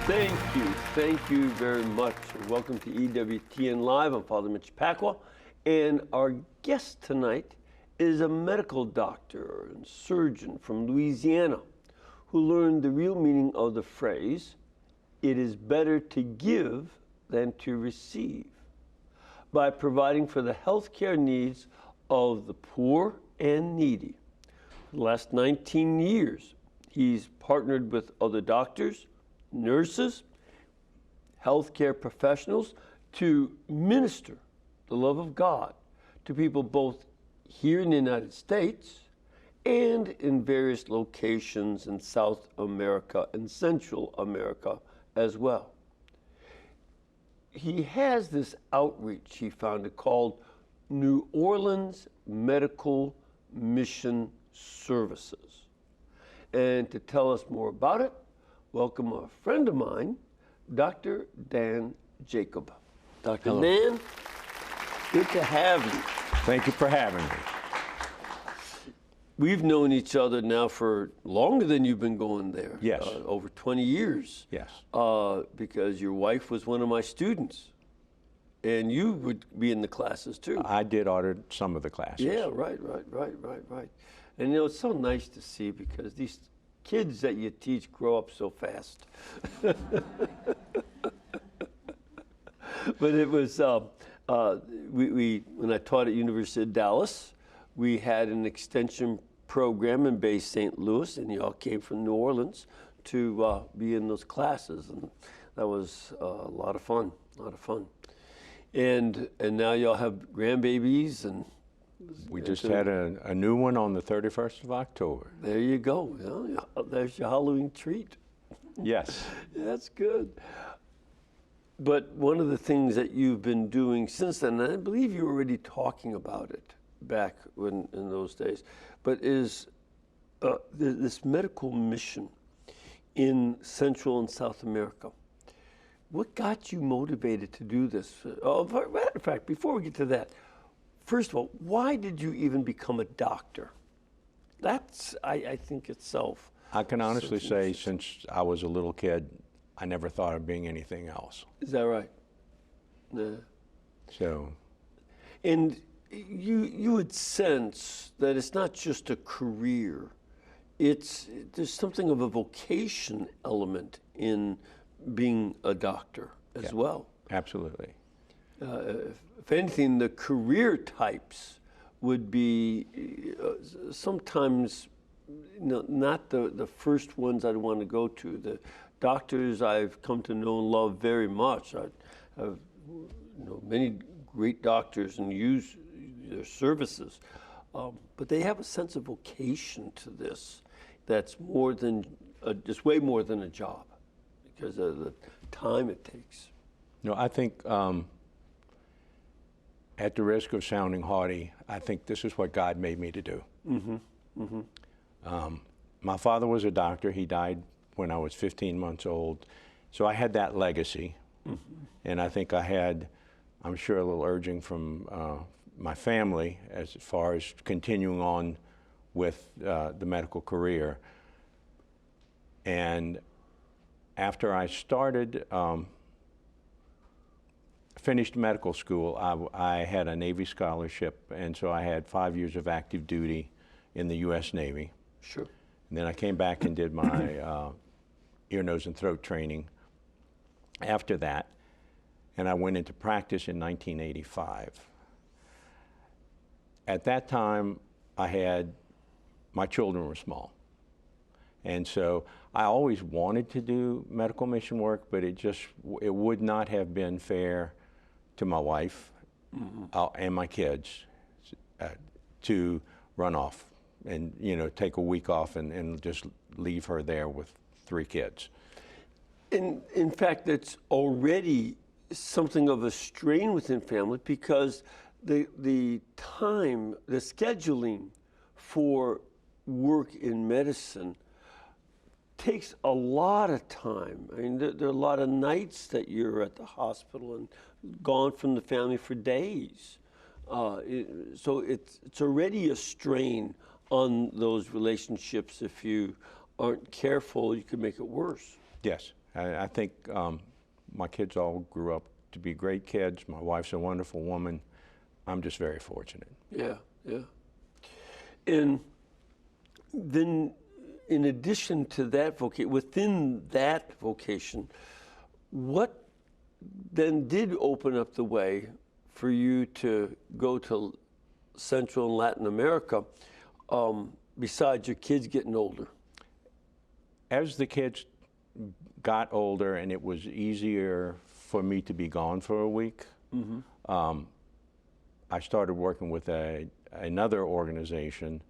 Thank you very much. Welcome to EWTN Live. I'm Father Mitch Pacwa, and our guest tonight is a medical doctor and surgeon from Louisiana who learned the real meaning of the phrase, "It is better to give than to receive," by providing for the health care needs of the poor and needy. For the last 19 years, he's partnered with other doctors, nurses, healthcare professionals to minister the love of God to people both here in the United States and in various locations in South America and Central America as well. He has this outreach he founded called New Orleans Medical Mission Services. And to tell us more about it, welcome a friend of mine, Dr. Dan Jacob. Dr. Hello. Dan, good to have you. Thank you for having me. We've known each other now for longer than you've been going there. Yes. Over 20 years. Yes. Because your wife was one of my students. And you would be in the classes too. I did order some of the classes. Yeah, right. And you know, it's so nice to see because these kids that you teach grow up so fast. But it was, when I taught at University of Dallas, we had an extension program in Bay St. Louis, and you all came from New Orleans to be in those classes, and that was a lot of fun. And now y'all have grandbabies, and We just had a new one on the 31st of October. there you go. Yeah, there's your Halloween treat. Yes. That's good. But one of the things that you've been doing since then, and I believe you were already talking about it back in those days, but is this medical mission in Central and South America. What got you motivated to do this? Oh, matter of fact, before we get to that, first of all, why did you even become a doctor? That's, I think itself. I can honestly say since I was a little kid, I never thought of being anything else. Is that right? Yeah. So, And you would sense that it's not just a career. There's something of a vocation element in being a doctor as well. absolutely. If anything, the career types would be sometimes not the first ones I'd want to go to. The doctors I've come to know and love very much. I have many great doctors and use their services, but they have a sense of vocation to this that's more than just way more than a job because of the time it takes. No, I think at the risk of sounding haughty, I think this is what God made me to do. My father was a doctor. He died when I was 15 months old. So I had that legacy. And I think I had, I'm sure, a little urging from my family as far as continuing on with the medical career. And after I started, finished medical school, I had a Navy scholarship, and so I had 5 years of active duty in the U.S. Navy. Sure. And then I came back and did my ear, nose, and throat training after that, and I went into practice in 1985. At that time, my children were small. And so I always wanted to do medical mission work, but it would not have been fair to my wife and my kids to run off and take a week off and just leave her there with 3 kids. In fact, it's already something of a strain within family because the time, the scheduling for work in medicine takes a lot of time. I mean, there are a lot of nights that you're at the hospital and gone from the family for days. So it's already a strain on those relationships. If you aren't careful, you could make it worse. Yes, I think my kids all grew up to be great kids. My wife's a wonderful woman. I'm just very fortunate. Yeah, yeah. And then, in addition to that vocation, within that vocation, what then did open up the way for you to go to Central and Latin America, besides your kids getting older? As the kids got older and it was easier for me to be gone for a week, I started working with another organization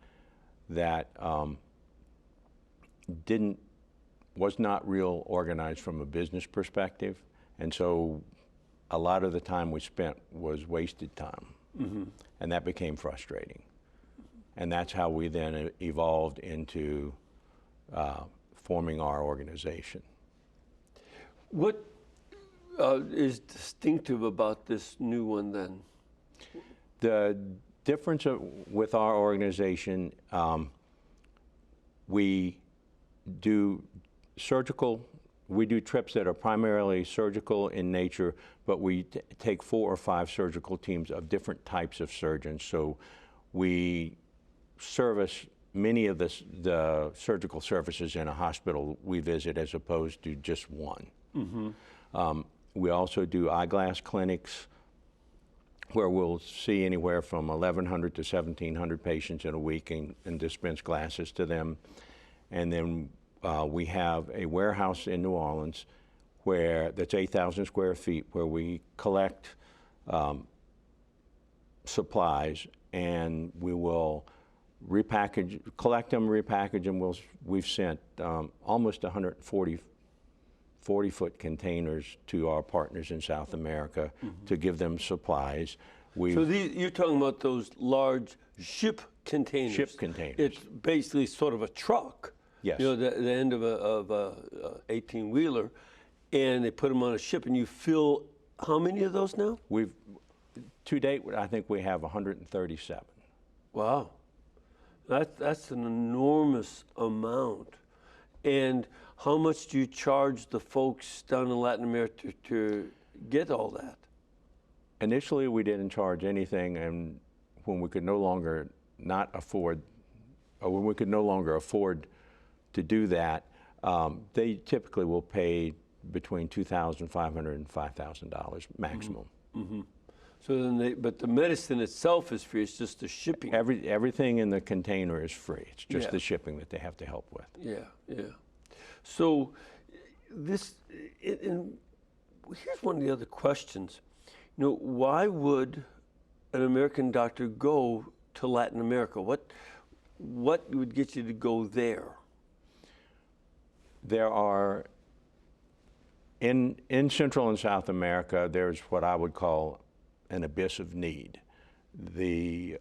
that was not real organized from a business perspective, and so a lot of the time we spent was wasted time, and that became frustrating. And that's how we then evolved into forming our organization. What is distinctive about this new one then? The difference with our organization, we do trips that are primarily surgical in nature, but we take 4 or 5 surgical teams of different types of surgeons. So we service many of the surgical services in a hospital we visit as opposed to just one. We also do eyeglass clinics where we'll see anywhere from 1,100 to 1,700 patients in a week and dispense glasses to them. And then we have a warehouse in New Orleans that's 8,000 square feet, where we collect supplies, and we will collect them, repackage them. We've sent almost 140 40-foot containers to our partners in South America to give them supplies. So you're talking about those large ship containers. Ship containers. It's basically sort of a truck. Yes. You know, the end of a 18-wheeler, and they put them on a ship, and you fill how many of those now? To date, I think we have 137. Wow. That's an enormous amount. And how much do you charge the folks down in Latin America to get all that? Initially, we didn't charge anything, and when we could no longer afford to do that, they typically will pay between $2,500 and $5,000 maximum. So then but the medicine itself is free. It's just the shipping. Everything in the container is free. It's just Yeah. the shipping that they have to help with. Yeah, yeah. So here's one of the other questions. You know, why would an American doctor go to Latin America? What would get you to go there? There are, in Central and South America, there's what I would call an abyss of need. The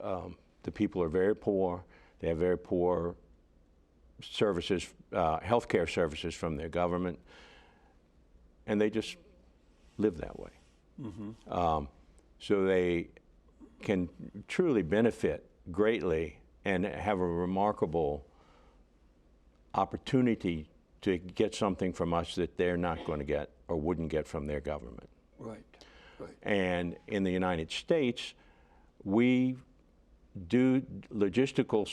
people are very poor. They have very poor services, healthcare services from their government, and they just live that way. So they can truly benefit greatly and have a remarkable opportunity to get something from us that they're not going to get or wouldn't get from their government. Right, right. And in the United States, we do logistical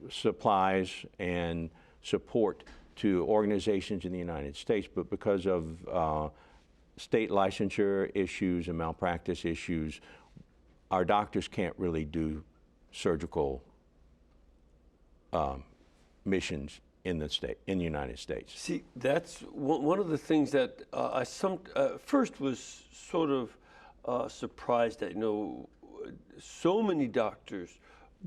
supplies and support to organizations in the United States, but because of state licensure issues and malpractice issues, our doctors can't really do surgical missions in the United States. See, that's one of the things that I first was sort of surprised at. You know, so many doctors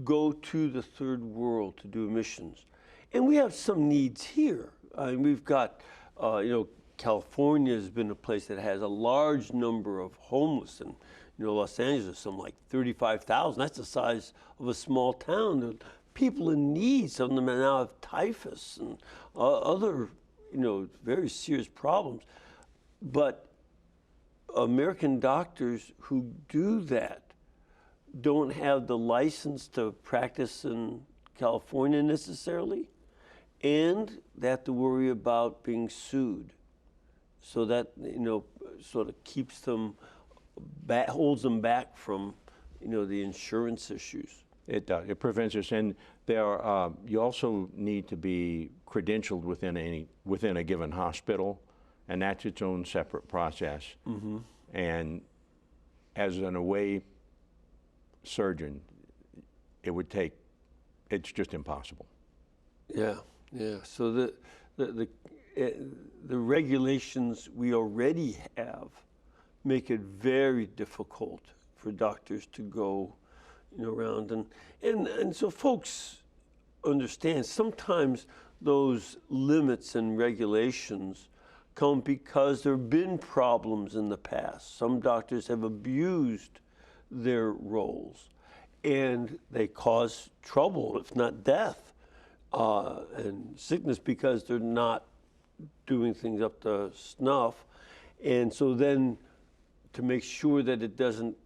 go to the third world to do missions, and we have some needs here. I mean, we've got, you know, California has been a place that has a large number of homeless, and you know, Los Angeles, some like 35,000. That's the size of a small town. People in need. Some of them now have typhus and other, you know, very serious problems. But American doctors who do that don't have the license to practice in California necessarily, and they have to worry about being sued. So that, sort of keeps them back, holds them back from, the insurance issues. It does. It prevents us, and you also need to be credentialed within a given hospital, and that's its own separate process. And as an away surgeon, it's just impossible. Yeah, yeah. So the regulations we already have make it very difficult for doctors to go, around, and so folks understand sometimes those limits and regulations come because there have been problems in the past. Some doctors have abused their roles, and they cause trouble, if not death, and sickness because they're not doing things up to snuff. And so then, to make sure that it doesn't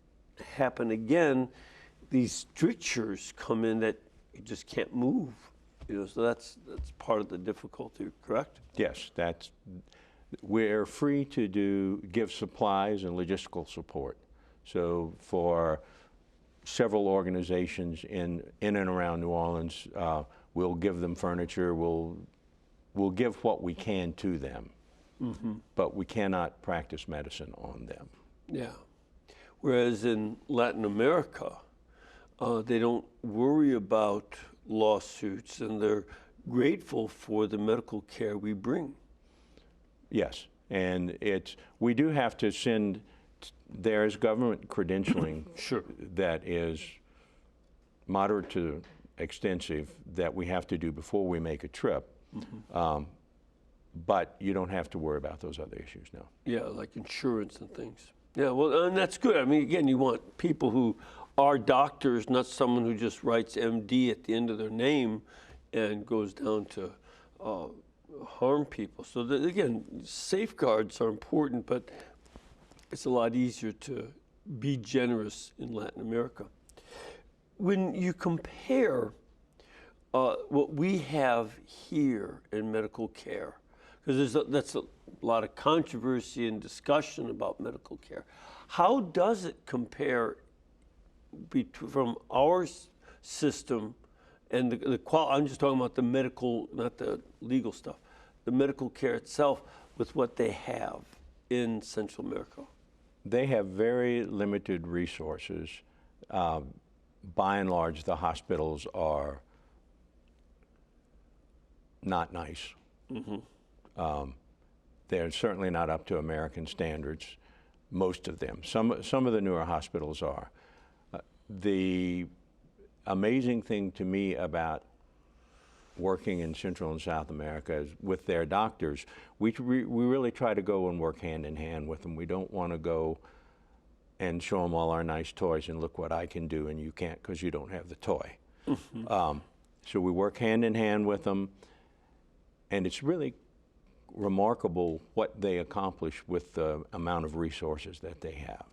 happen again, these strictures come in that you just can't move. So that's part of the difficulty, correct? Yes, we're free to give supplies and logistical support. So for several organizations in and around New Orleans, we'll give them furniture, we'll give what we can to them, but we cannot practice medicine on them. Yeah. Whereas in Latin America, they don't worry about lawsuits, and they're grateful for the medical care we bring. Yes, and we do have to send. There's government credentialing Sure. that is moderate to extensive that we have to do before we make a trip. But you don't have to worry about those other issues now. Yeah, like insurance and things. Yeah, well, and that's good. I mean, again, you want people who are doctors, not someone who just writes MD at the end of their name and goes down to harm people. So that, again, safeguards are important, but it's a lot easier to be generous in Latin America. When you compare what we have here in medical care, because that's a lot of controversy and discussion about medical care, how does it compare from our system and the quality? I'm just talking about the medical, not the legal stuff, the medical care itself with what they have in Central America. They have very limited resources. By and large, the hospitals are not nice. They're certainly not up to American standards, most of them. Some of the newer hospitals are. The amazing thing to me about working in Central and South America is with their doctors, we really try to go and work hand in hand with them. We don't want to go and show them all our nice toys and look what I can do and you can't because you don't have the toy. So we work hand in hand with them, and it's really remarkable what they accomplish with the amount of resources that they have.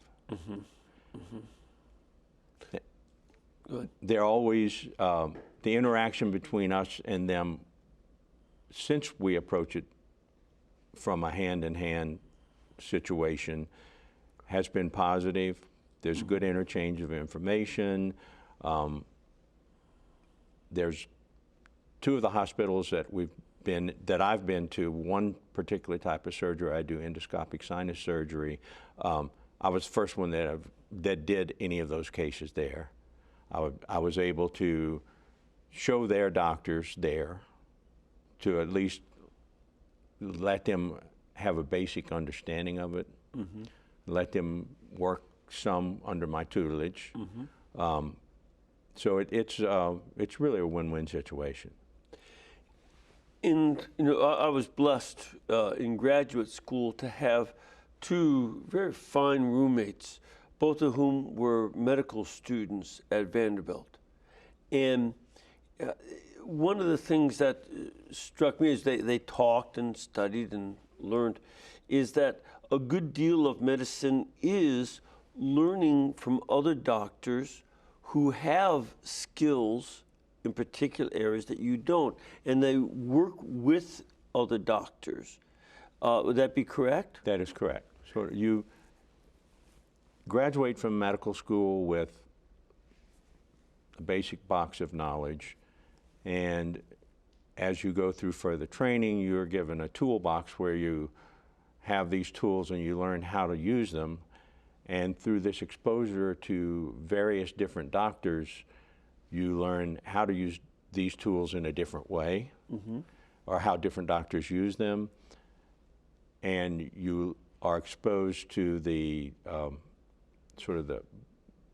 Good. They're always, the interaction between us and them, since we approach it from a hand-in-hand situation, has been positive. There's good interchange of information. There's two of the hospitals that I've been to, one particular type of surgery, I do endoscopic sinus surgery. I was the first one that did any of those cases there. I was able to show their doctors there to at least let them have a basic understanding of it, let them work some under my tutelage. So it's really a win-win situation. I was blessed in graduate school to have two very fine roommates, both of whom were medical students at Vanderbilt. And one of the things that struck me as they talked and studied and learned is that a good deal of medicine is learning from other doctors who have skills in particular areas that you don't. And they work with other doctors Would that be correct? That is correct. So you graduate from medical school with a basic box of knowledge, and as you go through further training, you're given a toolbox where you have these tools and you learn how to use them. And through this exposure to various different doctors, you learn how to use these tools in a different way, or how different doctors use them. And you are exposed to the sort of the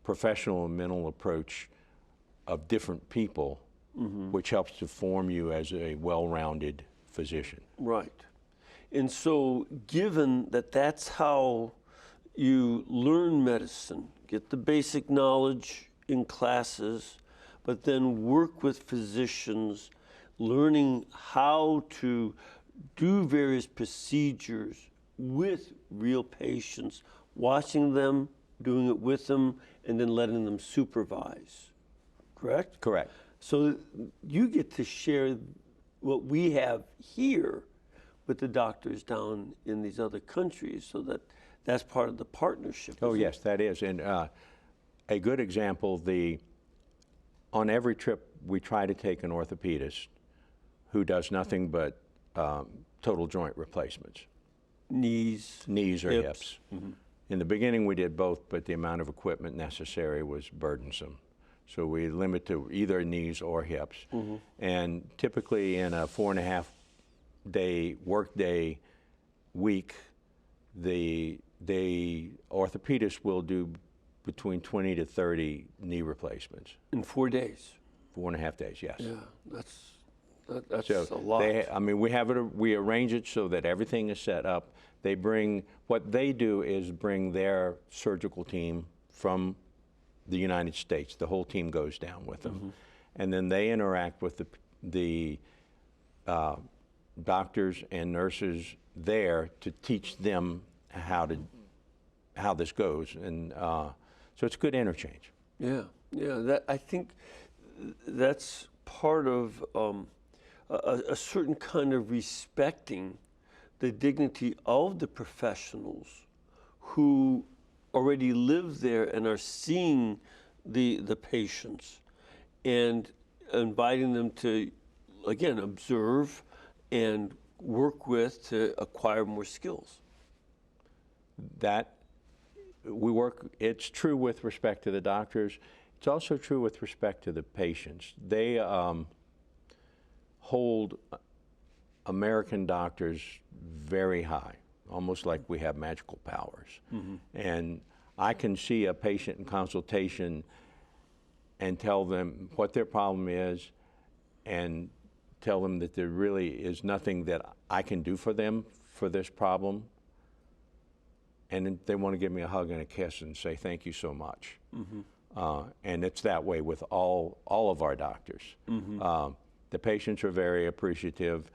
professional and mental approach of different people, which helps to form you as a well-rounded physician. Right. And so, given that that's how you learn medicine, get the basic knowledge in classes, but then work with physicians, learning how to do various procedures with real patients, watching them, doing it with them, and then letting them supervise. Correct? Correct. So you get to share what we have here with the doctors down in these other countries, so that's part of the partnership. Oh, isn't it? yes, that is. And a good example, on every trip, we try to take an orthopedist who does nothing but total joint replacements, Knees, knees or hips. hips. In the beginning, we did both, but the amount of equipment necessary was burdensome. So we limit to either knees or hips. And typically in a 4.5-day workday week, the orthopedist will do between 20 to 30 knee replacements. In 4 days. 4.5 days, yes. Yeah, that's So a lot. we arrange it so that everything is set up. What they do is bring their surgical team from the United States. The whole team goes down with them. And then they interact with the doctors and nurses there to teach them how this goes. And so it's good interchange. Yeah, I think that's part of a certain kind of respecting the dignity of the professionals who already live there and are seeing the patients, and inviting them to, again, observe and work with to acquire more skills. It's true with respect to the doctors. It's also true with respect to the patients. They hold American doctors very high, almost like we have magical powers. And I can see a patient in consultation and tell them what their problem is, and tell them that there really is nothing that I can do for them for this problem. And then they want to give me a hug and a kiss and say, thank you so much. And it's that way with all of our doctors. The patients are very appreciative.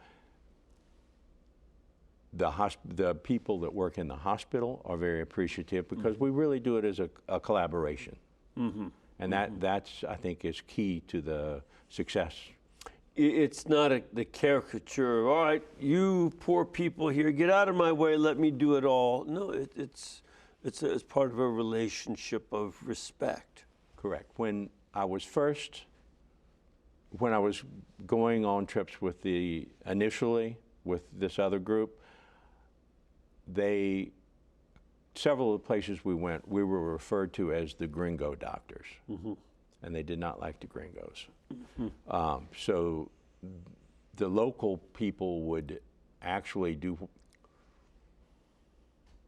The people that work in the hospital are very appreciative, because we really do it as a collaboration. And that's, I think, is key to the success. It's not the caricature of, all right, you poor people here, get out of my way, let me do it all. No, it's part of a relationship of respect. Correct. When I was going on trips initially with this other group, several of the places we went, we were referred to as the gringo doctors. And they did not like the gringos. So the local people would actually do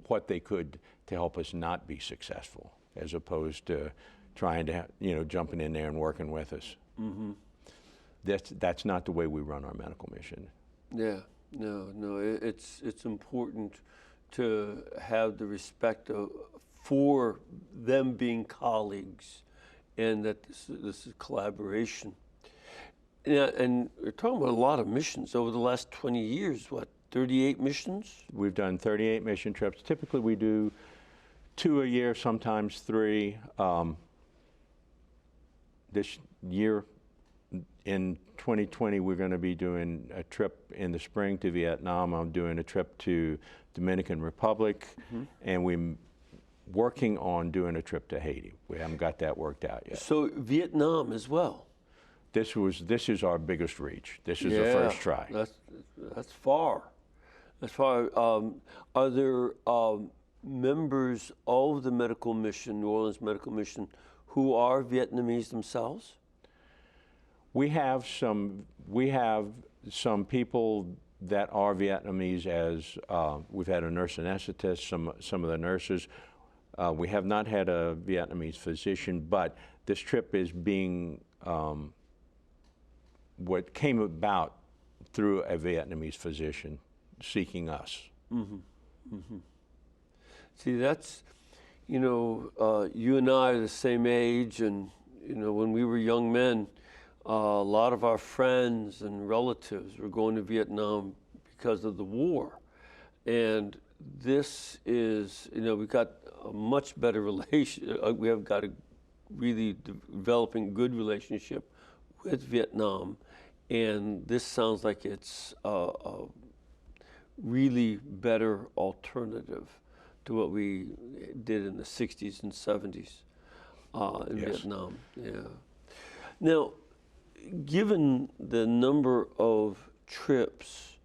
what they could to help us not be successful, as opposed to trying to, jumping in there and working with us. That's not the way we run our medical mission. Yeah, no, it's important to have the respect for them being colleagues, and that this is collaboration. Yeah, and we're talking about a lot of missions over the last 20 years. 38 missions? We've done 38 mission trips. Typically, we do 2 a year, sometimes 3. This year, in 2020, we're going to be doing a trip in the spring to Vietnam. I'm doing a trip to Dominican Republic, and we're working on doing a trip to Haiti. We haven't got that worked out yet. So Vietnam as well. This is our biggest reach. This is the first try. That's far. That's far. Are there members of the medical mission, New Orleans Medical Mission, who are Vietnamese themselves? We have some people that are Vietnamese. As we've had a nurse anesthetist, some of the nurses. We have not had a Vietnamese physician, but this trip is being what came about through a Vietnamese physician seeking us. See, that's, you and I are the same age, and, when we were young men, a lot of our friends and relatives were going to Vietnam because of the war. And this is, we've got a much better relation. We have got a really developing good relationship with Vietnam. And this sounds like it's a really better alternative to what we did in the 60s and 70s in Vietnam. Yeah. Now, given the number of trips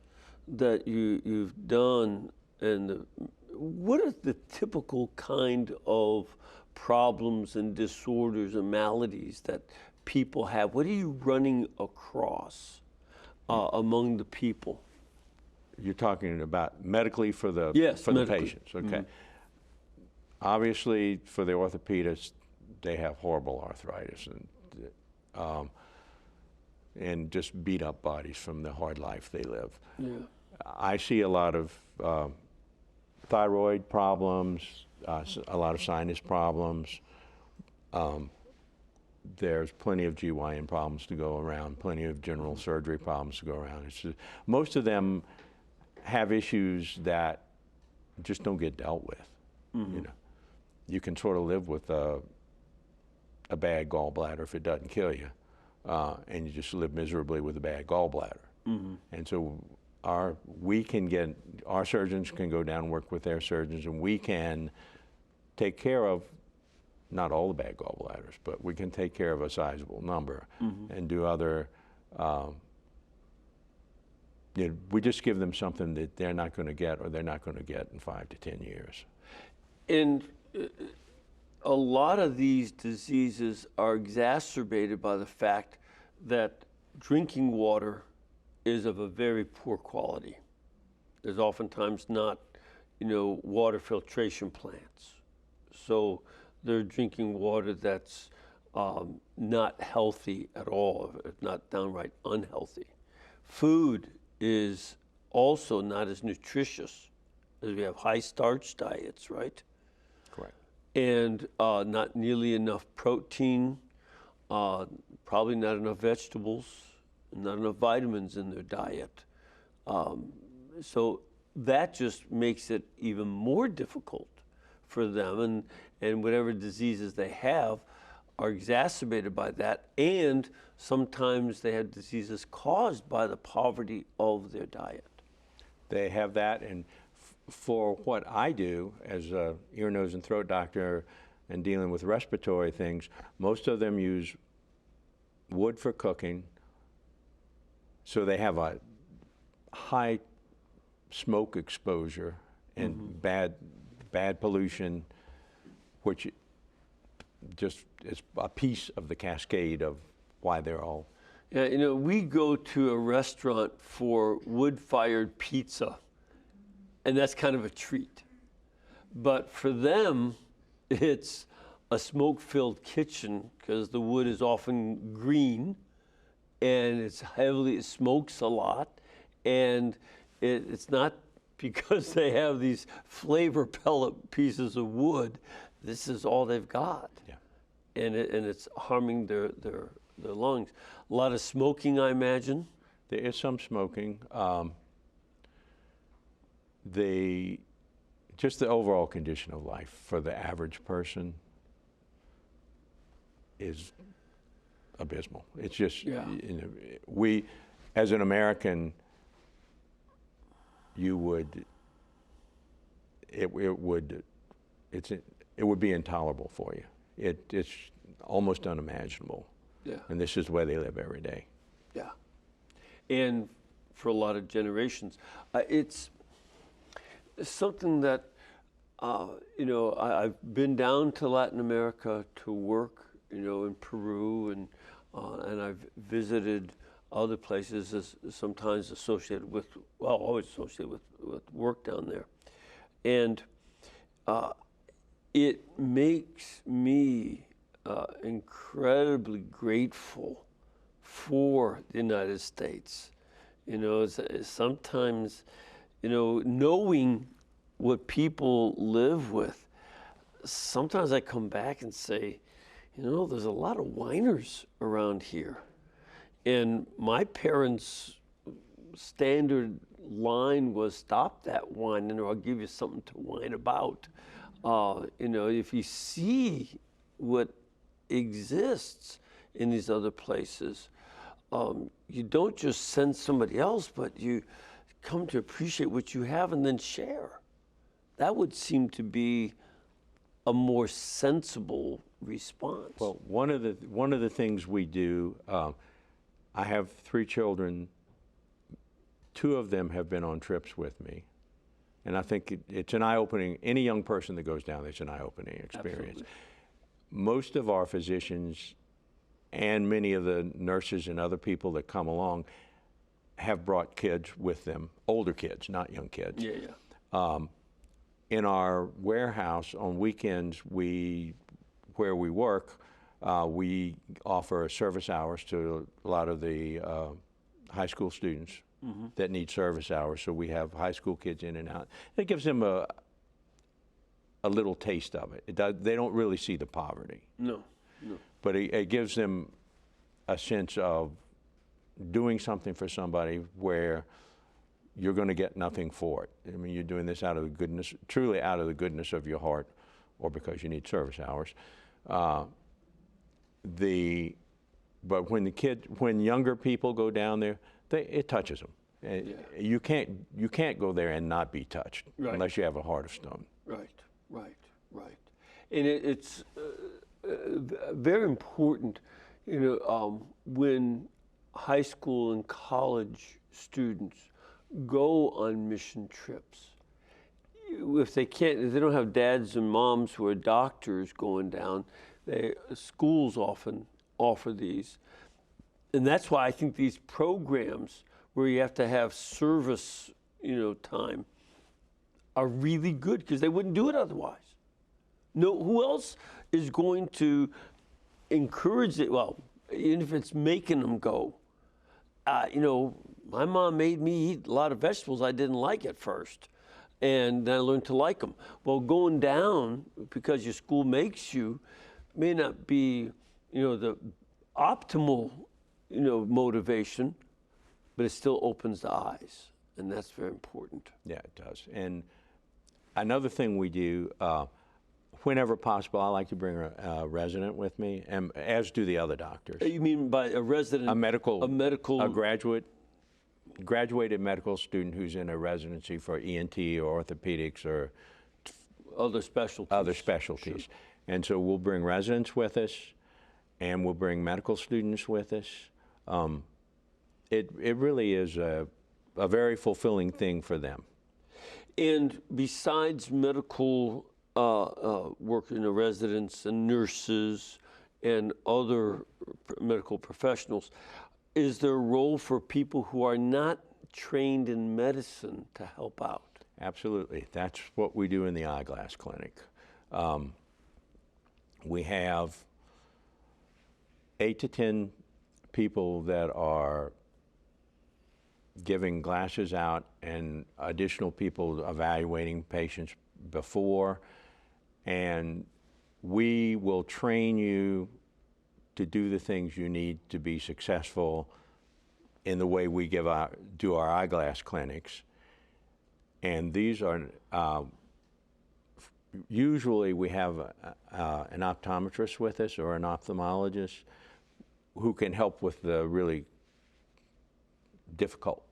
that you've done, and what are the typical kind of problems and disorders and maladies that people have? What are you running across among the people? You're talking about medically for the medically. patients, okay? Obviously, for the orthopedists, they have horrible arthritis and just beat up bodies from the hard life they live. Yeah. I see a lot of thyroid problems, a lot of sinus problems. There's plenty of GYN problems to go around, plenty of general surgery problems to go around. It's just, most of them have issues that just don't get dealt with. You can sort of live with a bad gallbladder if it doesn't kill you, and you just live miserably with a bad gallbladder. And so our surgeons can go down and work with their surgeons, and we can take care of not all the bad gallbladders, but we can take care of a sizable number and do other. We just give them something that they're not going to get, or they're not going to get in 5 to 10 years. And a lot of these diseases are exacerbated by the fact that drinking water is of a very poor quality. There's oftentimes not, water filtration plants. So they're drinking water that's not healthy at all, if not downright unhealthy. Food is also not as nutritious, as we have high starch diets, right? Correct. And not nearly enough protein, probably not enough vegetables, not enough vitamins in their diet. So that just makes it even more difficult for them, and whatever diseases they have are exacerbated by that, and sometimes they have diseases caused by the poverty of their diet. They have that, and for what I do as a ear, nose, and throat doctor and dealing with respiratory things, most of them use wood for cooking, so they have a high smoke exposure and bad pollution, which just is a piece of the cascade of why they're all. Yeah, we go to a restaurant for wood-fired pizza, and that's kind of a treat. But for them, it's a smoke-filled kitchen because the wood is often green, and it smokes a lot, and it's not because they have these flavor pellet pieces of wood. This is all they've got. Yeah. And it's harming their lungs. A lot of smoking, I imagine. There is some smoking. Just the overall condition of life for the average person is abysmal. It's just, Yeah. we, as an American, you would, it would be intolerable for you. It's almost unimaginable. Yeah. And this is the way they live every day. Yeah. And for a lot of generations, it's something that, I've been down to Latin America to work, in Peru, and I've visited other places sometimes associated with, always associated with work down there. And it makes me incredibly grateful for the United States. Sometimes, knowing what people live with, sometimes I come back and say, there's a lot of whiners around here. And my parents' standard line was, stop that whining or I'll give you something to whine about. If you see what exists in these other places, you don't just send somebody else, but you come to appreciate what you have and then share. That would seem to be a more sensible response. Well, one of the things we do, I have 3 children. 2 of them have been on trips with me. And I think it's an eye-opening, any young person that goes down there, it's an eye-opening experience. Absolutely. Most of our physicians and many of the nurses and other people that come along have brought kids with them, older kids, not young kids. Yeah, yeah. In our warehouse on weekends, where we work, we offer service hours to a lot of the high school students that need service hours. So we have high school kids in and out. It gives them a little taste of it. They don't really see the poverty. No. But it gives them a sense of doing something for somebody where you're going to get nothing for it. I mean, you're doing this out of the goodness, truly out of the goodness of your heart, or because you need service hours. But when younger people go down there, it touches them. Yeah. You can't go there and not be touched unless you have a heart of stone. Right. And it's very important, when high school and college students go on mission trips. If they don't have dads and moms who are doctors going down, schools often offer these. And that's why I think these programs where you have to have service, time are really good, because they wouldn't do it otherwise. No, who else is going to encourage it? Well, even if it's making them go. My mom made me eat a lot of vegetables I didn't like at first, and then I learned to like them. Well, going down because your school makes you may not be, the optimal, motivation, but it still opens the eyes, and that's very important. Yeah, it does. And another thing we do, whenever possible, I like to bring a resident with me, and as do the other doctors. You mean by a resident? A graduated medical student who's in a residency for ENT or orthopedics or other specialties. Sure. And so we'll bring residents with us, and we'll bring medical students with us. It really is a very fulfilling thing for them. And besides medical work, residents and nurses and other medical professionals, is there a role for people who are not trained in medicine to help out? Absolutely. That's what we do in the eyeglass clinic. We have 8 to 10 people that are giving glasses out, and additional people evaluating patients before, and we will train you to do the things you need to be successful in the way we do our eyeglass clinics. And these are usually we have an optometrist with us or an ophthalmologist. who can help with the really difficult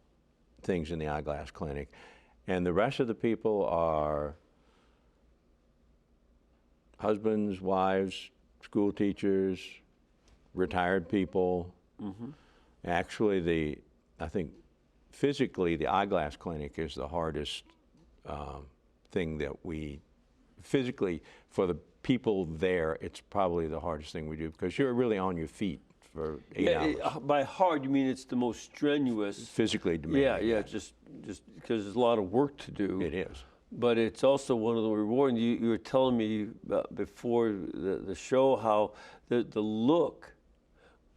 things in the eyeglass clinic. And the rest of the people are husbands, wives, school teachers, retired people. Actually, I think physically the eyeglass clinic is the hardest thing that we, physically for the people there, it's probably the hardest thing we do because you're really on your feet for 8 hours. By hard, you mean it's the most strenuous? Physically demanding. Yeah, just because there's a lot of work to do. It is. But it's also one of the rewarding. You were telling me before the show how the look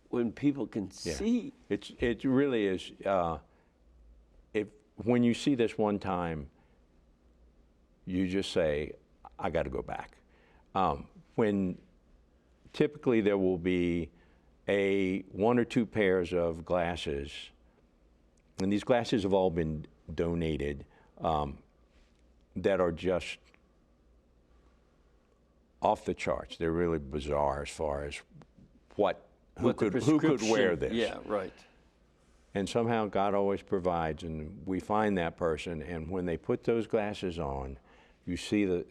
when people can see. It really is. When you see this one time, you just say, I got to go back. When typically there will be one or two pairs of glasses, and these glasses have all been donated, that are just off the charts. They're really bizarre as far as who could wear this. Yeah, right. And somehow God always provides, and we find that person, and when they put those glasses on, you see the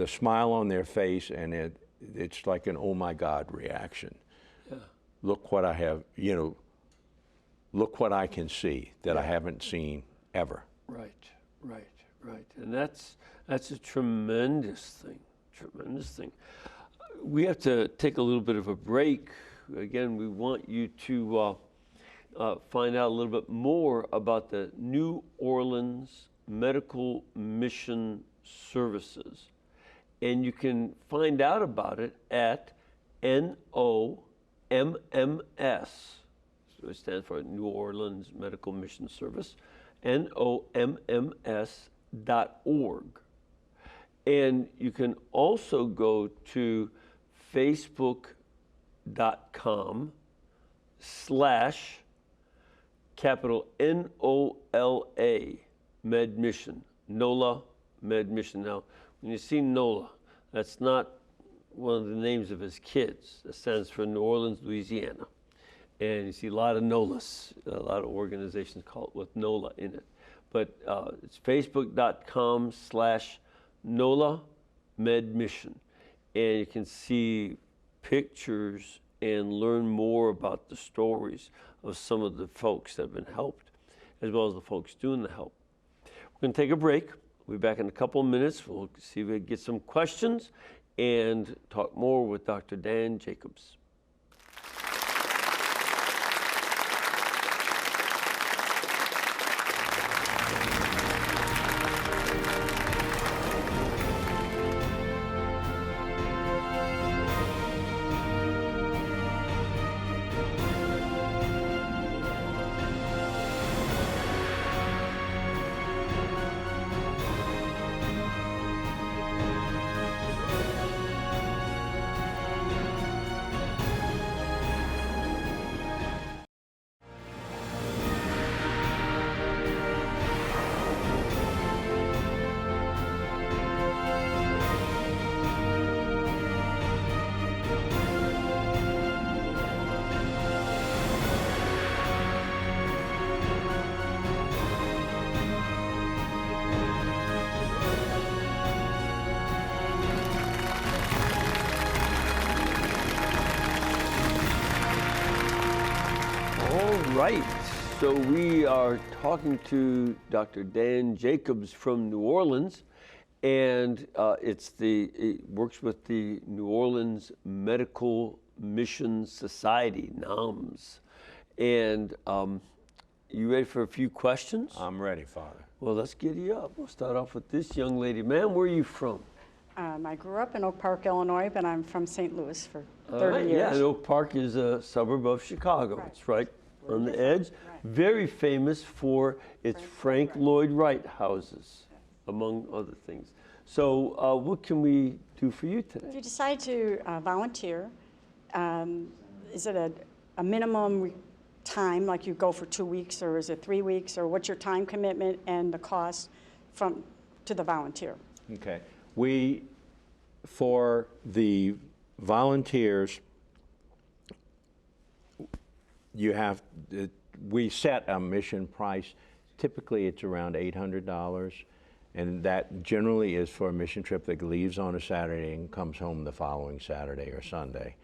smile on their face, and it's like an oh my God reaction. Yeah. Look what I have, look what I can see that I haven't seen ever. Right. And that's a tremendous thing. We have to take a little bit of a break. Again, we want you to find out a little bit more about the New Orleans Medical Mission Services. And you can find out about it at NOMMS. So it stands for New Orleans Medical Mission Service, NOMMS.org. And you can also go to facebook.com/ capital NOLA Med Mission, NOLA Med Mission. Now, when you see NOLA, that's not one of the names of his kids. That stands for New Orleans, Louisiana. And you see a lot of NOLAs, a lot of organizations call it with NOLA in it. But it's facebook.com/ NOLA Med Mission. And you can see pictures and learn more about the stories of some of the folks that have been helped, as well as the folks doing the help. We're going to take a break. We'll be back in a couple of minutes. We'll see if we can get some questions and talk more with Dr. Dan Jacobs. Right, so we are talking to Dr. Dan Jacobs from New Orleans, and he works with the New Orleans Medical Mission Society, NOMS. And you ready for a few questions? I'm ready, Father. Well, let's get you up. We'll start off with this young lady. Ma'am, where are you from? I grew up in Oak Park, Illinois, but I'm from St. Louis for 30 All right, years. yeah, and Oak Park is a suburb of Chicago. Right. It's right on the edge. Right. Very famous for its Frank Lloyd Wright houses, among other things. So what can we do for you today? If you decide to volunteer, is it a minimum time, like you go for 2 weeks, or is it 3 weeks, or what's your time commitment and the cost to the volunteer? Okay. For the volunteers, you have, we set a mission price. Typically, it's around $800, and that generally is for a mission trip that leaves on a Saturday and comes home the following Saturday or Sunday.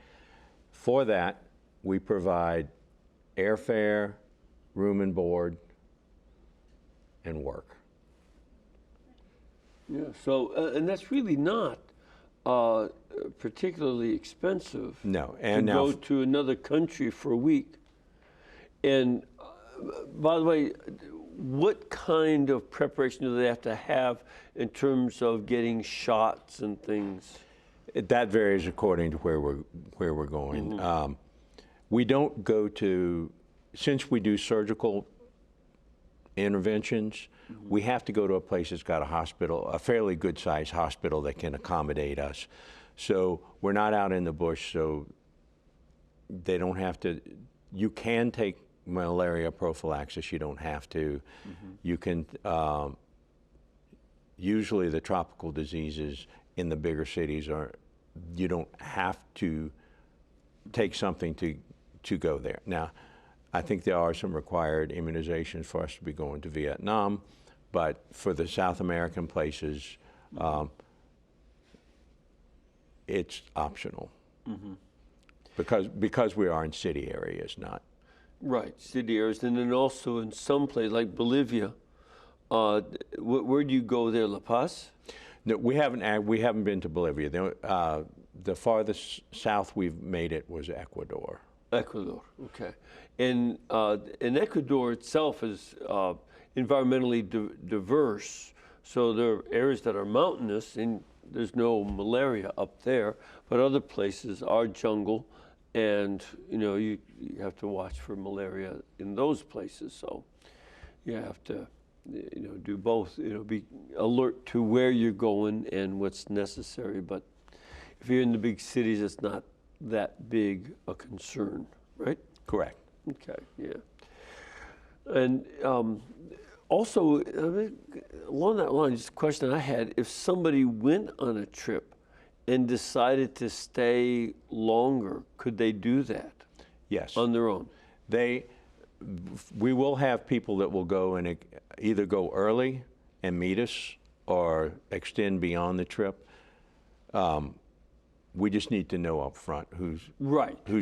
For that, we provide airfare, room and board, and work. Yeah, so, and that's really not particularly expensive. No, to and go now to another country for a week. And by the way, what kind of preparation do they have to have in terms of getting shots and things? that varies according to where we're going. We don't go to, since we do surgical interventions, we have to go to a place that's got a hospital, a fairly good sized hospital that can accommodate us. So we're not out in the bush, so they don't have to, you can take malaria prophylaxis, you don't have to. You can, usually the tropical diseases in the bigger cities are, you don't have to take something to go there. Now, I think there are some required immunizations for us to be going to Vietnam, but for the South American places, it's optional. Because we are in city areas, not. Right, city areas, and then also in some place like Bolivia, where do you go there, La Paz? No, we haven't been to Bolivia. The farthest south we've made it was Ecuador. Ecuador, okay. And Ecuador itself is environmentally diverse, so there are areas that are mountainous, and there's no malaria up there, but other places are jungle, and you have to watch for malaria in those places. So you have to do both. Be alert to where you're going and what's necessary. But if you're in the big cities, it's not that big a concern, right? Correct. Okay, yeah. And also, along that line, just a question I had, if somebody went on a trip and decided to stay longer, could they do that? Yes. On their own? We will have people that will go and either go early and meet us or extend beyond the trip. We just need to know up front who's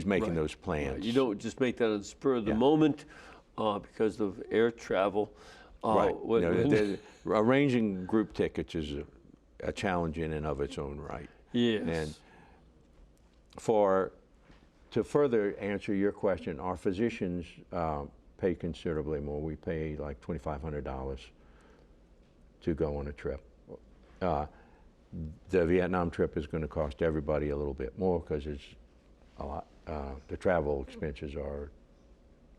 making those plans. Right. You don't just make that on the spur of the moment because of air travel. Right. Arranging group tickets is a challenge in and of its own right. Yes. And to further answer your question, our physicians pay considerably more. We pay like $2,500 to go on a trip. The Vietnam trip is going to cost everybody a little bit more because it's a lot. The travel expenses are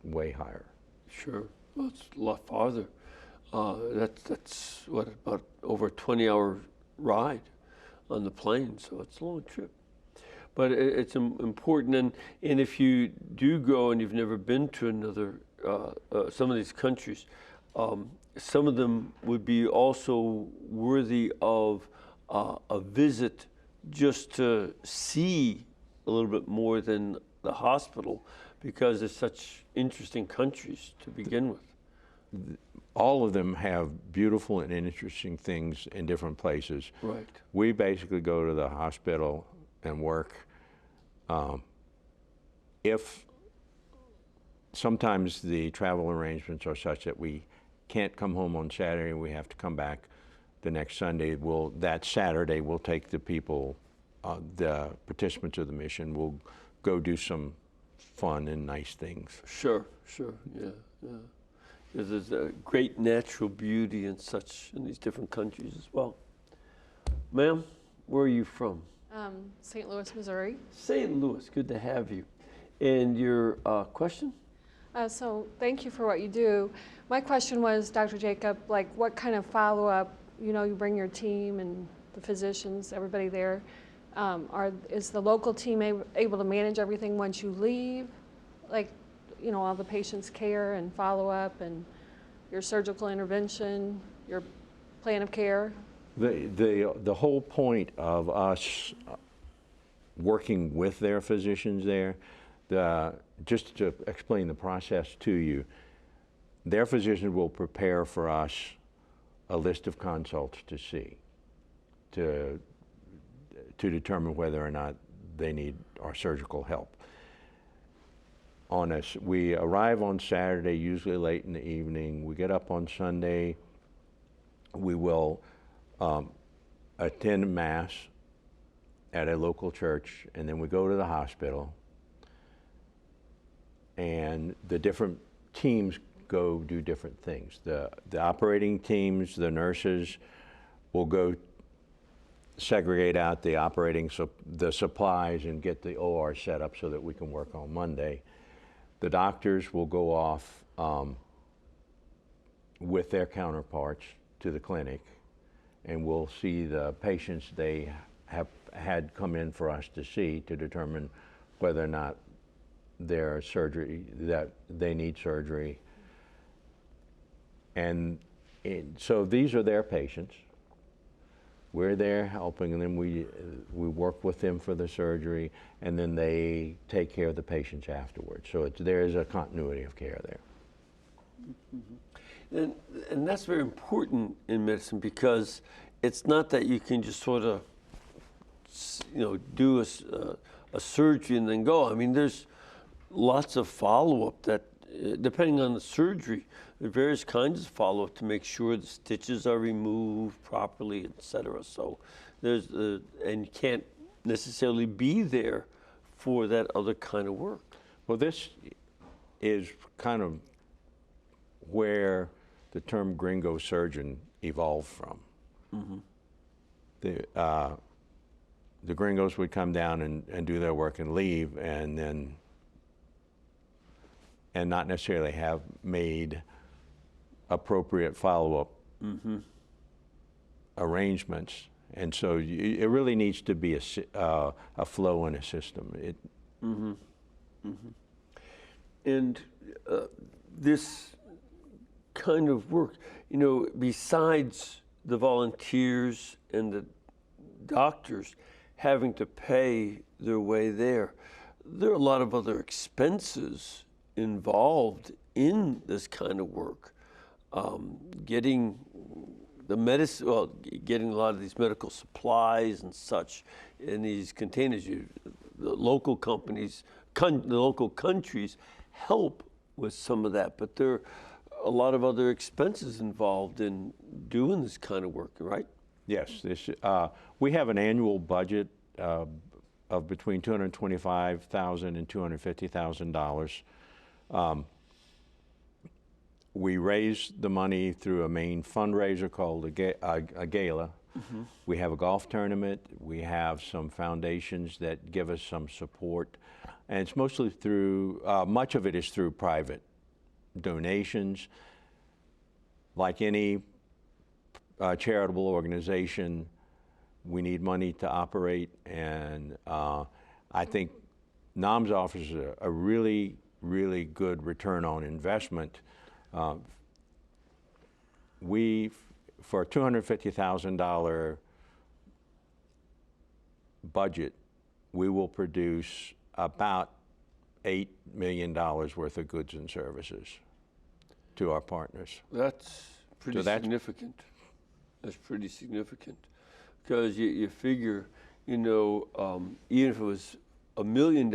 way higher. Sure. Well, it's a lot farther. That's what, about over a 20-hour ride on the plane, so it's a long trip. But it's important, and if you do go and you've never been to another, some of these countries, some of them would be also worthy of a visit just to see a little bit more than the hospital, because they're such interesting countries to begin with. All of them have beautiful and interesting things in different places. Right. We basically go to the hospital and work. If sometimes the travel arrangements are such that we can't come home on Saturday, we have to come back the next Sunday. That Saturday we'll take the people, the participants of the mission, we'll go do some fun and nice things. Sure, yeah. There's a great natural beauty and such in these different countries as well. Ma'am, where are you from? St. Louis, Missouri. St. Louis, good to have you. And your question? So thank you for what you do. My question was, Dr. Jacob, what kind of follow-up, you bring your team and the physicians, everybody there, is the local team able to manage everything once you leave? All the patient's care and follow-up and your surgical intervention, your plan of care? The whole point of us working with their physicians there, Just to explain the process to you, their physician will prepare for us a list of consults to see, to determine whether or not they need our surgical help. We arrive on Saturday, usually late in the evening. We get up on Sunday. We will attend Mass at a local church, and then we go to the hospital. And the different teams go do different things. The operating teams, the nurses will go segregate out the supplies and get the OR set up so that we can work on Monday. The doctors will go off with their counterparts to the clinic, and we'll see the patients they have had come in for us to see to determine whether or not that they need surgery. And so these are their patients. We're there helping them. We work with them for the surgery, and then they take care of the patients afterwards. So there is a continuity of care there. Mm-hmm. And that's very important in medicine, because it's not that you can just sort of, do a surgery and then go. I mean, there's lots of follow-up that, depending on the surgery, there are various kinds of follow-up to make sure the stitches are removed properly, et cetera. So and you can't necessarily be there for that other kind of work. Well, this is kind of where the term gringo surgeon evolved from. Mm-hmm. The gringos would come down and do their work and leave, and not necessarily have made appropriate follow-up arrangements. And so it really needs to be a flow in a system. And this kind of work, besides the volunteers and the doctors having to pay their way there are a lot of other expenses involved in this kind of work. Getting the medicine, getting a lot of these medical supplies and such in these containers. The local companies, the local countries help with some of that, but there are a lot of other expenses involved in doing this kind of work, right? Yes, we have an annual budget of between $225,000 and $250,000. We raise the money through a main fundraiser called a gala. Mm-hmm. We have a golf tournament. We have some foundations that give us some support, and it's mostly through. Much of it is through private donations. Like any charitable organization, we need money to operate, and I think NAHMS offers a really, really good return on investment. For a $250,000 budget, we will produce about $8 million worth of goods and services to our partners. That's pretty significant. That's pretty significant, because you figure, even if it was $1 million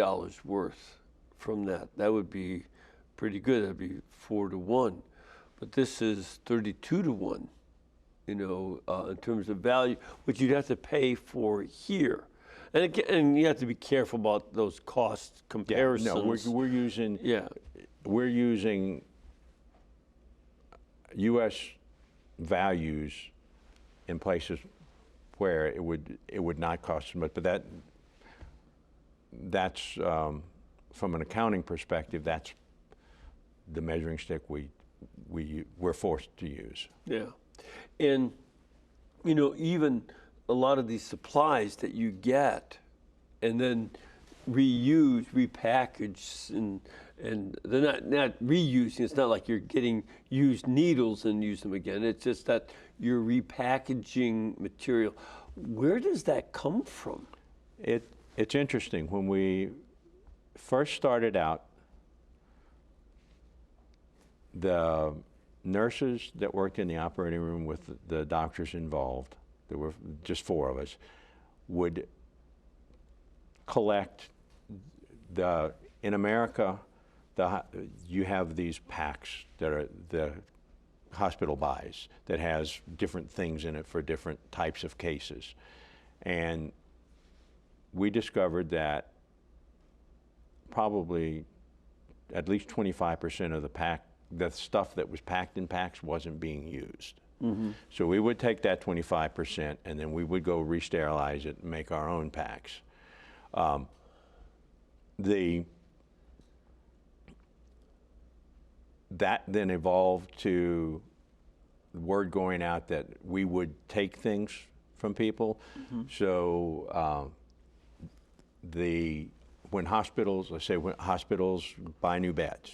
worth from that would be pretty good. That'd be 4 to 1, but this is 32 to 1. In terms of value, which you'd have to pay for here, and you have to be careful about those cost comparisons. Yeah, no, we're using U.S. values in places where it would not cost as much, but that's from an accounting perspective, that's the measuring stick we're forced to use. Yeah. And, even a lot of these supplies that you get and then reuse, repackage, and they're not reusing. It's not like you're getting used needles and use them again. It's just that you're repackaging material. Where does that come from? It's interesting. When we first started out, the nurses that worked in the operating room with the doctors involved, there were just 4 of us, would collect in America, you have these packs that are the hospital buys that has different things in it for different types of cases. And we discovered that probably at least 25% of the stuff that was packed in packs wasn't being used. So we would take that 25% and then we would go re-sterilize it and make our own packs. That then evolved to word going out that we would take things from people. So when hospitals, let's say when hospitals buy new beds,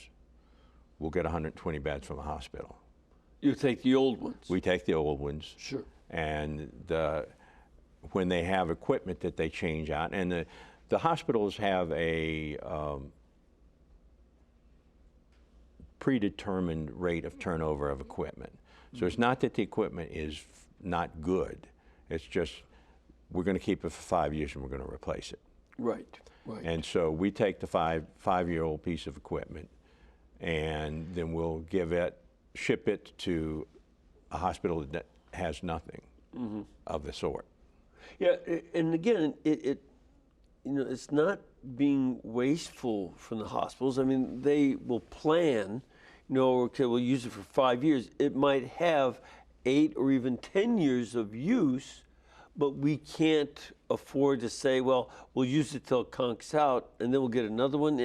we'll get 120 beds from a hospital. You take the old ones. We take the old ones. Sure. And when they have equipment that they change out, and the hospitals have a predetermined rate of turnover of equipment. So it's not that the equipment is not good. It's just we're going to keep it for 5 years and we're going to replace it. Right. Right. And so we take the five-year-old piece of equipment, and then we'll ship it to a hospital that has nothing of the sort. Yeah, and again, it's not being wasteful from the hospitals. I mean, they will plan, okay, we'll use it for 5 years. It might have 8 or even 10 years of use, but we can't afford to say, well, we'll use it till it conks out, and then we'll get another one.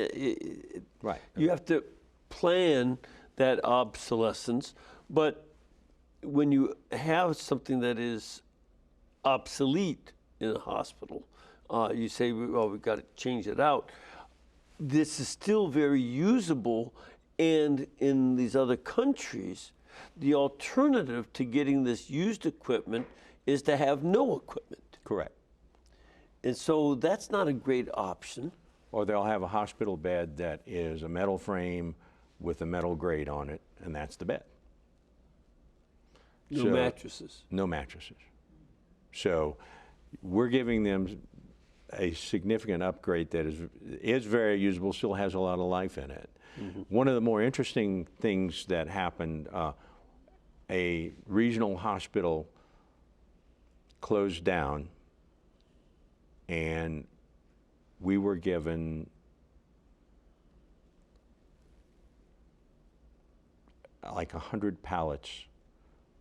Right. You have to plan that obsolescence, but when you have something that is obsolete in a hospital, you say, well, we've got to change it out. This is still very usable, and in these other countries, the alternative to getting this used equipment is to have no equipment. Correct. And so that's not a great option. Or they'll have a hospital bed that is a metal frame with a metal grate on it, and that's the bed. No mattresses. No mattresses. So we're giving them a significant upgrade that is very usable, still has a lot of life in it. One of the more interesting things that happened, a regional hospital closed down, and we were given like 100 pallets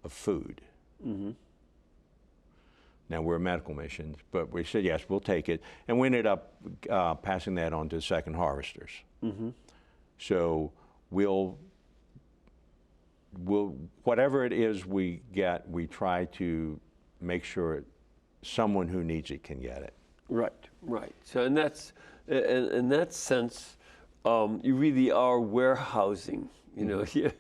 of food. Now, we're a medical mission, but we said, yes, we'll take it. And we ended up passing that on to second harvesters. So we'll, whatever it is we get, we try to make sure someone who needs it can get it. Right, right. So, and that's, in that sense, you really are warehousing. A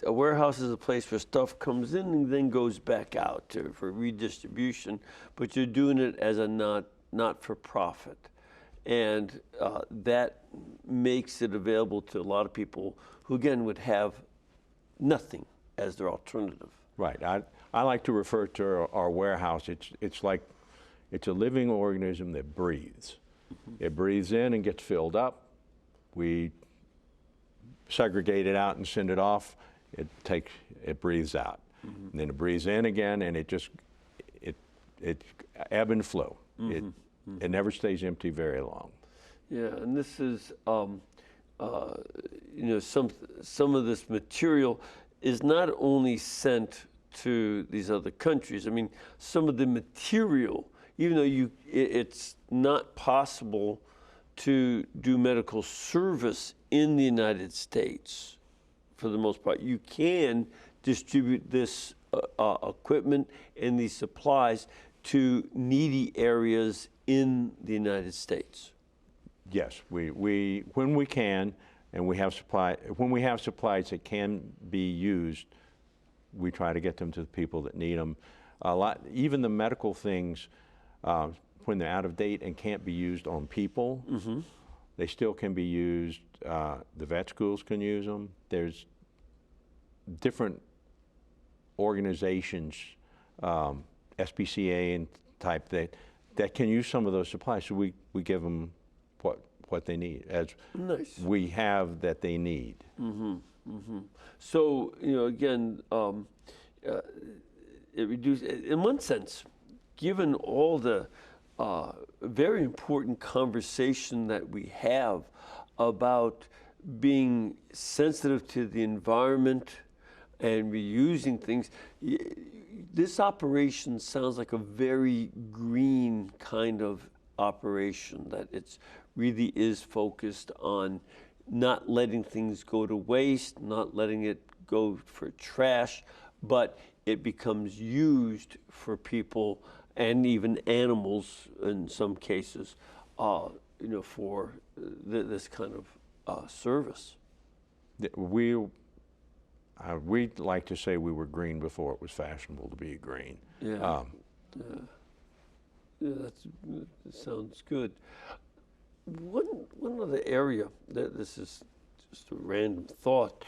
warehouse is a place where stuff comes in and then goes back out for redistribution, but you're doing it as a not-for-profit. And that makes it available to a lot of people who, again, would have nothing as their alternative. Right. I like to refer to our warehouse, it's like, it's a living organism that breathes. It breathes in and gets filled up. We segregate it out and send it off. It breathes out. And then it breathes in again, and it ebb and flow. It never stays empty very long. Yeah, and this is, some of this material is not only sent to these other countries. I mean, some of the material, even though it's not possible to do medical service in the United States, for the most part, you can distribute this equipment and these supplies to needy areas in the United States. Yes, when we can, and when we have supplies that can be used, we try to get them to the people that need them. Even the medical things, when they're out of date and can't be used on people, They still can be used. The vet schools can use them. There's different organizations, SPCA and type, that can use some of those supplies. So we give them what they need, as Nice. we have that they need. So, again, it reduced, in one sense, given all the very important conversation that we have about being sensitive to the environment and reusing things, this operation sounds like a very green kind of operation, that it's really is focused on not letting things go to waste, not letting it go for trash, but it becomes used for people and even animals in some cases, for this kind of service. We'd like to say we were green before it was fashionable to be green. Yeah. Yeah, that sounds good. One other area, this is just a random thought,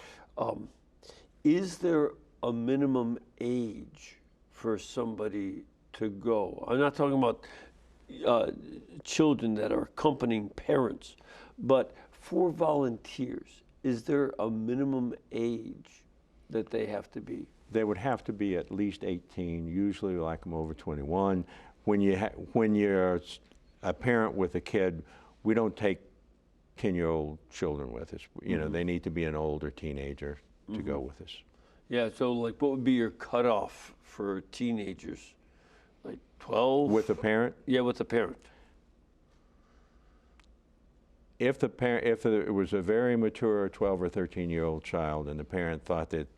is there a minimum age for somebody to go? I'm not talking about children that are accompanying parents, but for volunteers, is there a minimum age that they have to be? They would have to be at least 18, usually like them over 21. When you're a parent with a kid, we don't take 10-year-old children with us. They need to be an older teenager to go with us. Yeah, so like what would be your cutoff for teenagers? Like 12? With a parent? Yeah, with a parent. If it was a very mature 12 or 13-year-old child and the parent thought that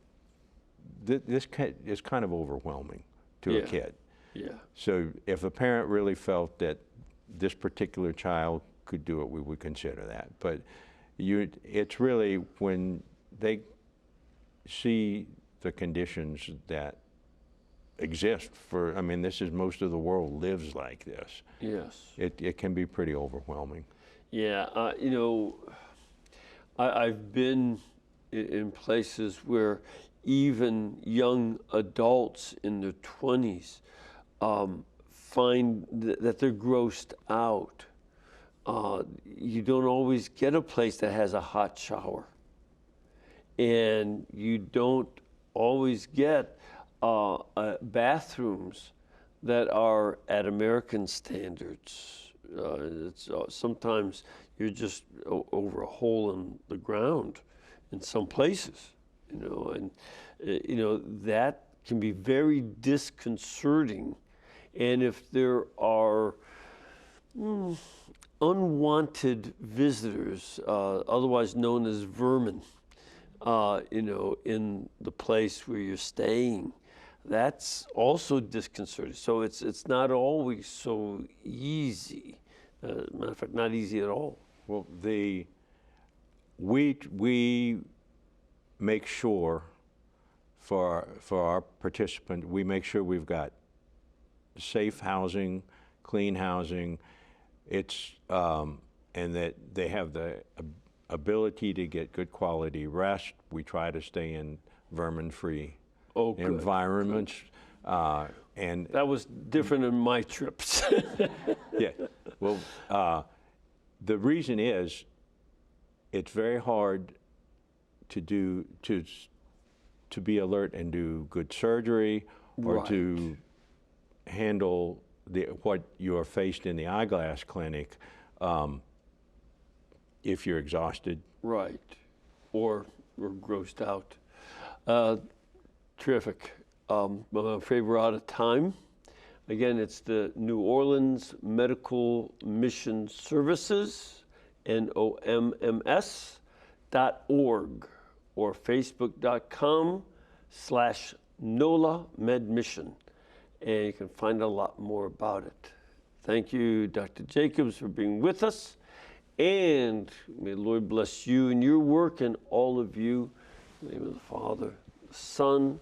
this is kind of overwhelming to a kid. Yeah. So if a parent really felt that this particular child could do it, we would consider that. But it's really when they see the conditions that exist this is, most of the world lives like this. Yes. It can be pretty overwhelming. Yeah, I've been in places where even young adults in their 20s find that they're grossed out. You don't always get a place that has a hot shower. And you don't always get bathrooms that are at American standards. Sometimes you're just over a hole in the ground in some places, and that can be very disconcerting. And if there are unwanted visitors, otherwise known as vermin, in the place where you're staying, that's also disconcerting. So it's not always so easy. Matter of fact, not easy at all. Well, we make sure for our participant, we make sure we've got safe housing, clean housing. And that they have the ability to get good quality rest. We try to stay in vermin-free environments. And that was different in my trips. yeah, well, the reason is it's very hard to be alert and do good surgery, or Right. to handle what you are faced in the eyeglass clinic if you're exhausted. Right, or grossed out. Terrific. I'm afraid we're out of time. Again, it's the New Orleans Medical Mission Services, NOMMS.org, or Facebook.com/NOLA MedMission. And you can find a lot more about it. Thank you, Dr. Jacobs, for being with us. And may the Lord bless you and your work and all of you. In the name of the Father, the Son,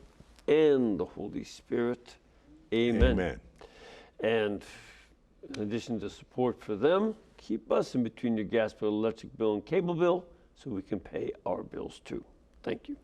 and the Holy Spirit. Amen. Amen. And in addition to support for them, keep us in between your gas bill, electric bill, and cable bill so we can pay our bills too. Thank you.